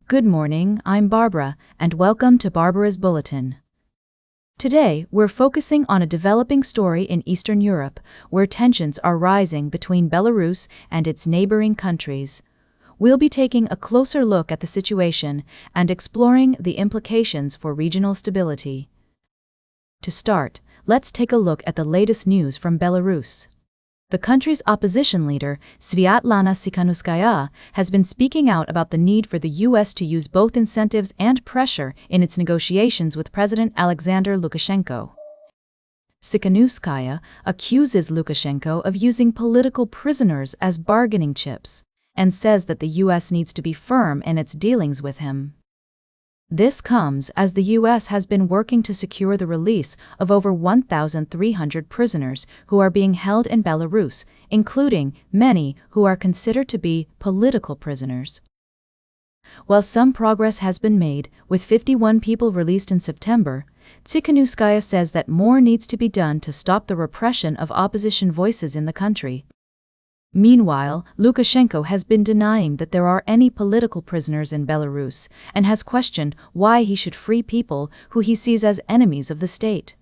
Good morning, I'm Barbara, and welcome to Barbara's Bulletin. Today, we're focusing on a developing story in Eastern Europe, where tensions are rising between Belarus and its neighboring countries. We'll be taking a closer look at the situation and exploring the implications for regional stability. To start, let's take a look at the latest news from Belarus. The country's opposition leader, Sviatlana Tsikhanouskaya, has been speaking out about the need for the U.S. to use both incentives and pressure in its negotiations with President Alexander Lukashenko. Tsikhanouskaya accuses Lukashenko of using political prisoners as bargaining chips and says that the U.S. needs to be firm in its dealings with him. This comes as the U.S. has been working to secure the release of over 1,300 prisoners who are being held in Belarus, including many who are considered to be political prisoners. While some progress has been made, with 51 people released in September, Tsikhanouskaya says that more needs to be done to stop the repression of opposition voices in the country. Meanwhile, Lukashenko has been denying that there are any political prisoners in Belarus and has questioned why he should free people who he sees as enemies of the state.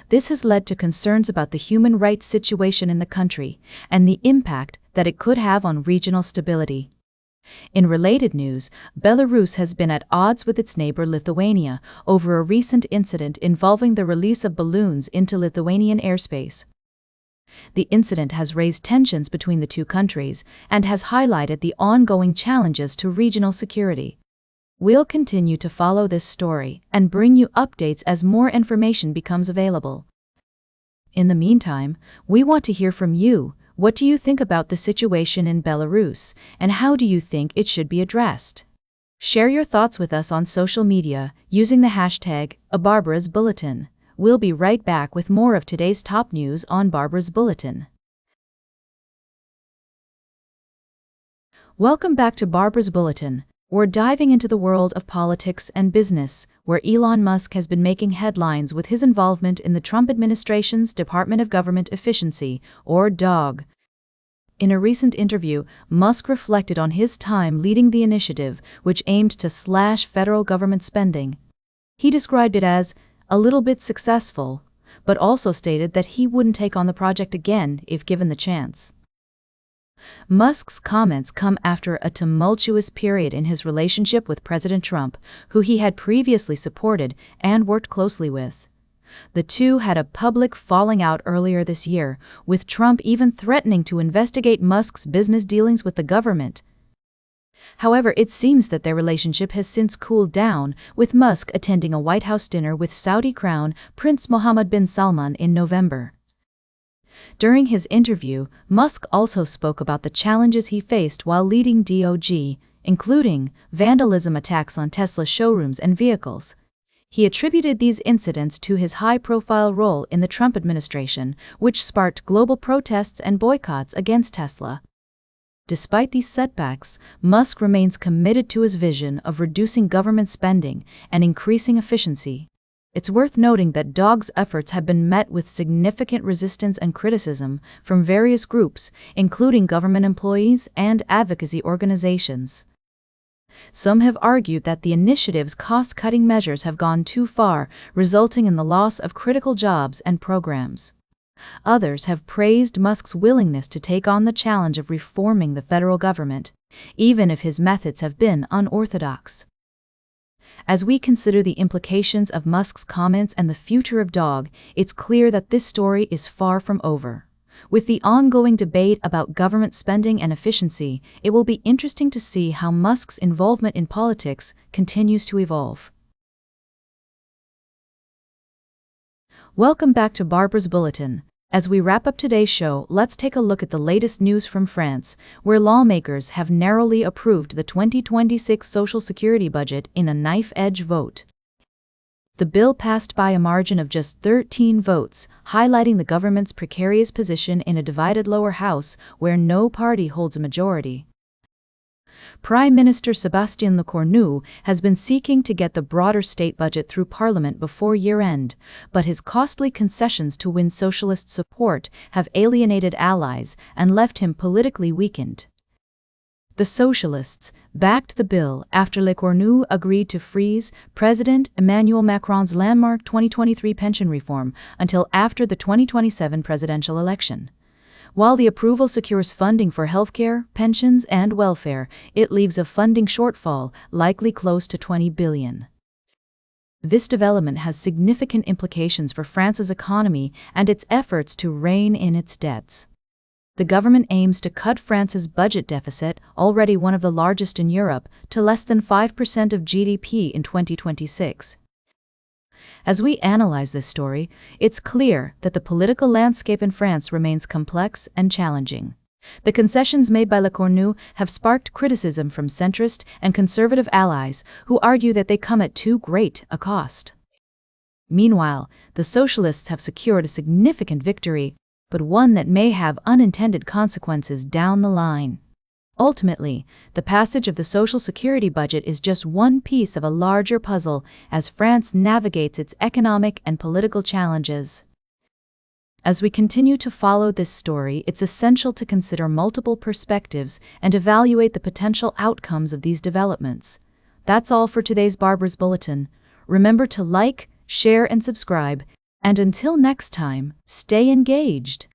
This has led to concerns about the human rights situation in the country and the impact that it could have on regional stability. In related news, Belarus has been at odds with its neighbor Lithuania over a recent incident involving the release of balloons into Lithuanian airspace. The incident has raised tensions between the two countries and has highlighted the ongoing challenges to regional security. We'll continue to follow this story and bring you updates as more information becomes available. In the meantime, we want to hear from you. What do you think about the situation in Belarus, and how do you think it should be addressed? Share your thoughts with us on social media using the hashtag #Barbara'sBulletin. We'll be right back with more of today's top news on Barbara's Bulletin. Welcome back to Barbara's Bulletin. We're diving into the world of politics and business, where Elon Musk has been making headlines with his involvement in the Trump administration's Department of Government Efficiency, or DOGE. In a recent interview, Musk reflected on his time leading the initiative, which aimed to slash federal government spending. He described it as a little bit successful, but also stated that he wouldn't take on the project again if given the chance. Musk's comments come after a tumultuous period in his relationship with President Trump, who he had previously supported and worked closely with. The two had a public falling out earlier this year, with Trump even threatening to investigate Musk's business dealings with the government. However, it seems that their relationship has since cooled down, with Musk attending a White House dinner with Saudi Crown Prince Mohammed bin Salman in November. During his interview, Musk also spoke about the challenges he faced while leading DOGE, including vandalism attacks on Tesla showrooms and vehicles. He attributed these incidents to his high-profile role in the Trump administration, which sparked global protests and boycotts against Tesla. Despite these setbacks, Musk remains committed to his vision of reducing government spending and increasing efficiency. It's worth noting that DOGE's efforts have been met with significant resistance and criticism from various groups, including government employees and advocacy organizations. Some have argued that the initiative's cost-cutting measures have gone too far, resulting in the loss of critical jobs and programs. Others have praised Musk's willingness to take on the challenge of reforming the federal government, even if his methods have been unorthodox. As we consider the implications of Musk's comments and the future of DOGE, it's clear that this story is far from over. With the ongoing debate about government spending and efficiency, it will be interesting to see how Musk's involvement in politics continues to evolve. Welcome back to Barbara's Bulletin. As we wrap up today's show, let's take a look at the latest news from France, where lawmakers have narrowly approved the 2026 Social Security budget in a knife-edge vote. The bill passed by a margin of just 13 votes, highlighting the government's precarious position in a divided lower house where no party holds a majority. Prime Minister Sébastien Lecornu has been seeking to get the broader state budget through Parliament before year-end, but his costly concessions to win socialist support have alienated allies and left him politically weakened. The socialists backed the bill after Le Cornu agreed to freeze President Emmanuel Macron's landmark 2023 pension reform until after the 2027 presidential election. While the approval secures funding for healthcare, pensions, and welfare, it leaves a funding shortfall, likely close to 20 billion. This development has significant implications for France's economy and its efforts to rein in its debts. The government aims to cut France's budget deficit, already one of the largest in Europe, to less than 5% of GDP in 2026. As we analyze this story, it's clear that the political landscape in France remains complex and challenging. The concessions made by Le Cornu have sparked criticism from centrist and conservative allies who argue that they come at too great a cost. Meanwhile, the socialists have secured a significant victory, but one that may have unintended consequences down the line. Ultimately, the passage of the Social Security budget is just one piece of a larger puzzle as France navigates its economic and political challenges. As we continue to follow this story, it's essential to consider multiple perspectives and evaluate the potential outcomes of these developments. That's all for today's Barber's Bulletin. Remember to like, share, and subscribe. And until next time, stay engaged.